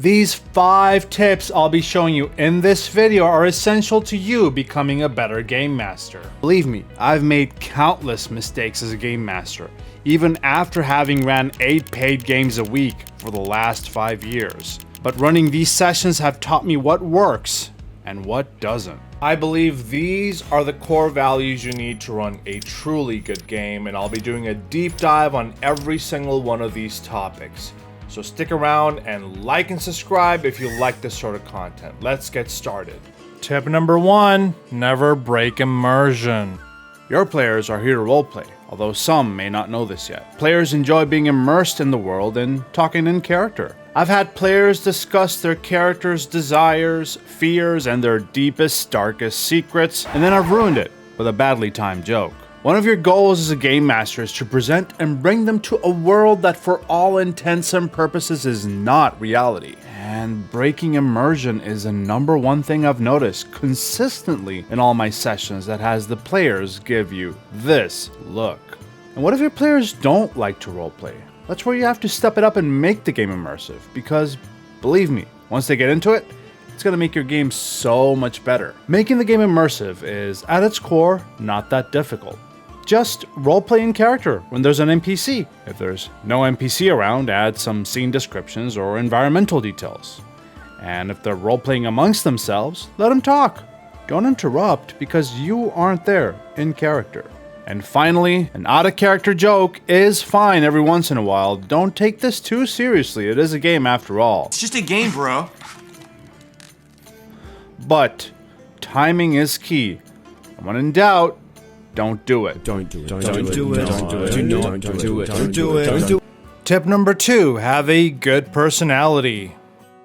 These 5 tips I'll be showing you in this video are essential to you becoming a better game master. Believe me, I've made countless mistakes as a game master, even after having ran 8 paid games a week for the last 5 years. But running these sessions have taught me what works and what doesn't. I believe these are the core values you need to run a truly good game, and I'll be doing a deep dive on every single one of these topics. So stick around and like and subscribe if you like this sort of content. Let's get started. Tip number 1, never break immersion. Your players are here to roleplay, although some may not know this yet. Players enjoy being immersed in the world and talking in character. I've had players discuss their characters' desires, fears, and their deepest, darkest secrets, and then I've ruined it with a badly timed joke. One of your goals as a game master is to present and bring them to a world that for all intents and purposes is not reality. And breaking immersion is the #1 thing I've noticed consistently in all my sessions that has the players give you this look. And what if your players don't like to roleplay? That's where you have to step it up and make the game immersive, because believe me, once they get into it, it's going to make your game so much better. Making the game immersive is, at its core, not that difficult. Just roleplay in character when there's an NPC. If there's no NPC around, add some scene descriptions or environmental details. And if they're roleplaying amongst themselves, let them talk. Don't interrupt because you aren't there in character. And finally, an out-of-character joke is fine every once in a while. Don't take this too seriously. It is a game after all. It's just a game, bro. But timing is key. And when in doubt, don't do it. Don't do it. Tip number 2, have a good personality.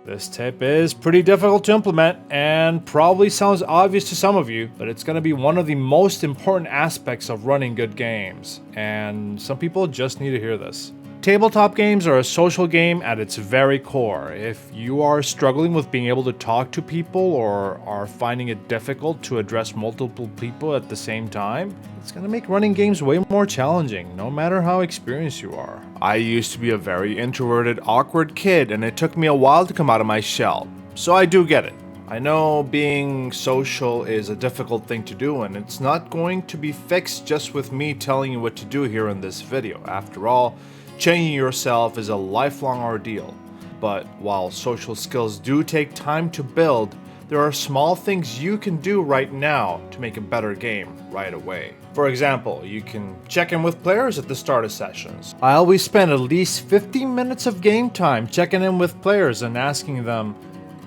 This tip is pretty difficult to implement and probably sounds obvious to some of you, but it's going to be one of the most important aspects of running good games, and some people just need to hear this. Tabletop games are a social game at its very core. If you are struggling with being able to talk to people or are finding it difficult to address multiple people at the same time, it's going to make running games way more challenging, no matter how experienced you are. I used to be a very introverted, awkward kid, and it took me a while to come out of my shell, so I do get it. I know being social is a difficult thing to do, and it's not going to be fixed just with me telling you what to do here in this video. After all, changing yourself is a lifelong ordeal. But while social skills do take time to build, there are small things you can do right now to make a better game right away. For example, you can check in with players at the start of sessions. I always spend at least 15 minutes of game time checking in with players and asking them,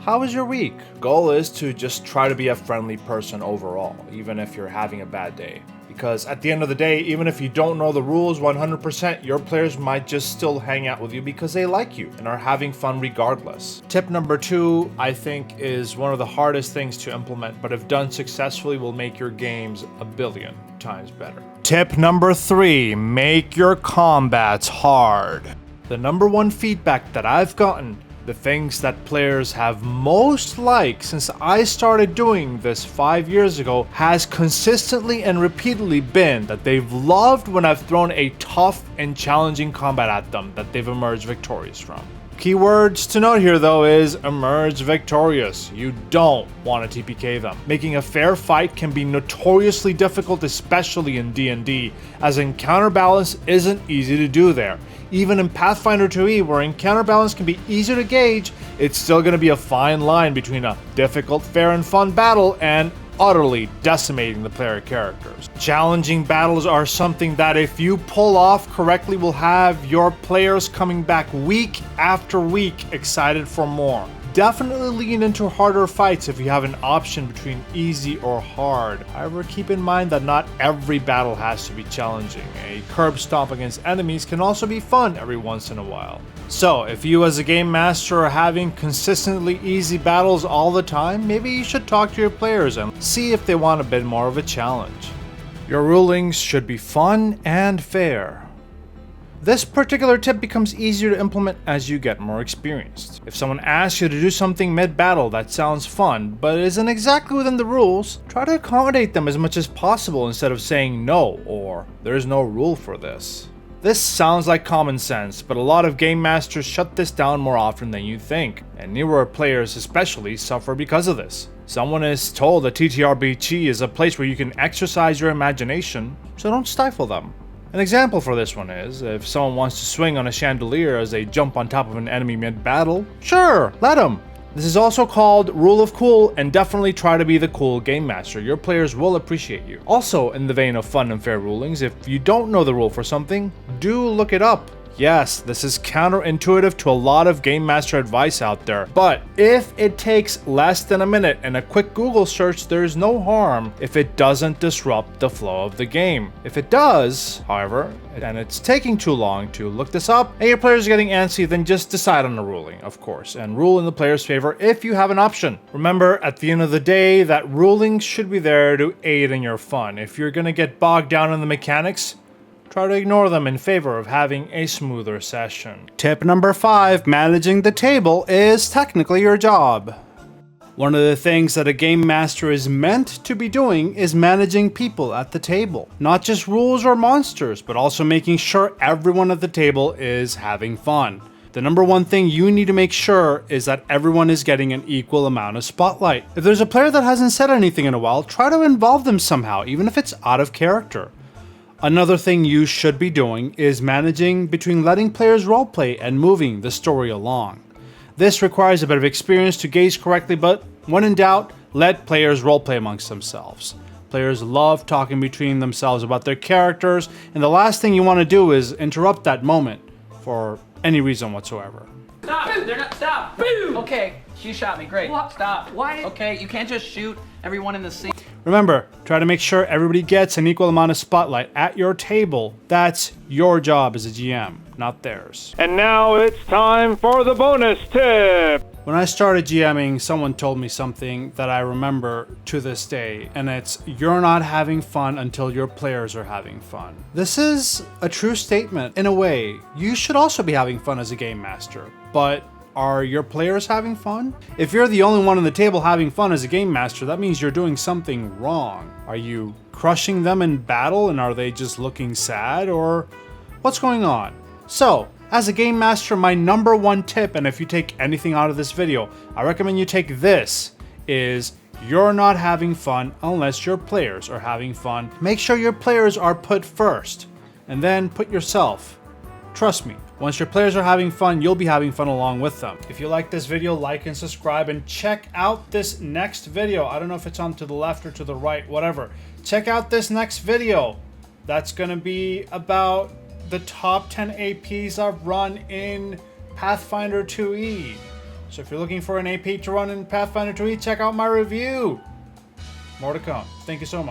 how was your week? Goal is to just try to be a friendly person overall, even if you're having a bad day. Because at the end of the day, even if you don't know the rules 100%, your players might just still hang out with you because they like you and are having fun regardless. Tip number 2, I think, is one of the hardest things to implement, but if done successfully will make your games a billion times better. Tip number 3, make your combats hard. The #1 feedback that I've gotten, the things that players have most liked since I started doing this 5 years ago, has consistently and repeatedly been that they've loved when I've thrown a tough and challenging combat at them that they've emerged victorious from. Keywords to note here though is emerge victorious. You don't want to TPK them. Making a fair fight can be notoriously difficult, especially in D&D, as encounter balance isn't easy to do there. Even in Pathfinder 2e, where encounter balance can be easier to gauge, it's still going to be a fine line between a difficult, fair, and fun battle and utterly decimating the player characters. Challenging battles are something that if you pull off correctly will have your players coming back week after week excited for more. Definitely lean into harder fights if you have an option between easy or hard. However, keep in mind that not every battle has to be challenging. A curb stomp against enemies can also be fun every once in a while. So, if you as a game master are having consistently easy battles all the time, maybe you should talk to your players and see if they want a bit more of a challenge. Your rulings should be fun and fair. This particular tip becomes easier to implement as you get more experienced. If someone asks you to do something mid-battle that sounds fun, but isn't exactly within the rules, try to accommodate them as much as possible instead of saying no or there's no rule for this. This sounds like common sense, but a lot of game masters shut this down more often than you think, and newer players especially suffer because of this. Someone is told that TTRPG is a place where you can exercise your imagination, so don't stifle them. An example for this one is, if someone wants to swing on a chandelier as they jump on top of an enemy mid-battle, sure, let them. This is also called Rule of Cool, and definitely try to be the cool game master. Your players will appreciate you. Also, in the vein of fun and fair rulings, if you don't know the rule for something, do look it up. Yes, this is counterintuitive to a lot of game master advice out there, but if it takes less than a minute and a quick Google search, there's no harm if it doesn't disrupt the flow of the game. If it does, however, and it's taking too long to look this up, and your players are getting antsy, then just decide on a ruling, of course, and rule in the player's favor if you have an option. Remember, at the end of the day, that rulings should be there to aid in your fun. If you're gonna get bogged down in the mechanics, try to ignore them in favor of having a smoother session. Tip number 5, managing the table is technically your job. One of the things that a game master is meant to be doing is managing people at the table. Not just rules or monsters, but also making sure everyone at the table is having fun. The number one thing you need to make sure is that everyone is getting an equal amount of spotlight. If there's a player that hasn't said anything in a while, try to involve them somehow, even if it's out of character. Another thing you should be doing is managing between letting players roleplay and moving the story along. This requires a bit of experience to gauge correctly, but when in doubt, let players roleplay amongst themselves. Players love talking between themselves about their characters, and the last thing you want to do is interrupt that moment for any reason whatsoever. Stop! They're not. Stop! Boom! Okay, she shot me. Great. What? Stop. Why? Okay, you can't just shoot everyone in the scene. Remember, try to make sure everybody gets an equal amount of spotlight at your table. That's your job as a GM, not theirs. And now it's time for the bonus tip. When I started GMing, someone told me something that I remember to this day, and it's, you're not having fun until your players are having fun. This is a true statement. In a way, you should also be having fun as a game master, but are your players having fun? If you're the only one on the table having fun as a game master, that means you're doing something wrong. Are you crushing them in battle, and are they just looking sad, or what's going on? So, as a game master, my number one tip, and if you take anything out of this video, I recommend you take this, is you're not having fun unless your players are having fun. Make sure your players are put first, and then put yourself. Trust me, once your players are having fun, you'll be having fun along with them. If you like this video, like and subscribe, and check out this next video. I don't know if it's on to the left or to the right, whatever. Check out this next video. That's gonna be about the top 10 APs I've run in Pathfinder 2e. So if you're looking for an AP to run in Pathfinder 2e, check out my review. More to come. Thank you so much.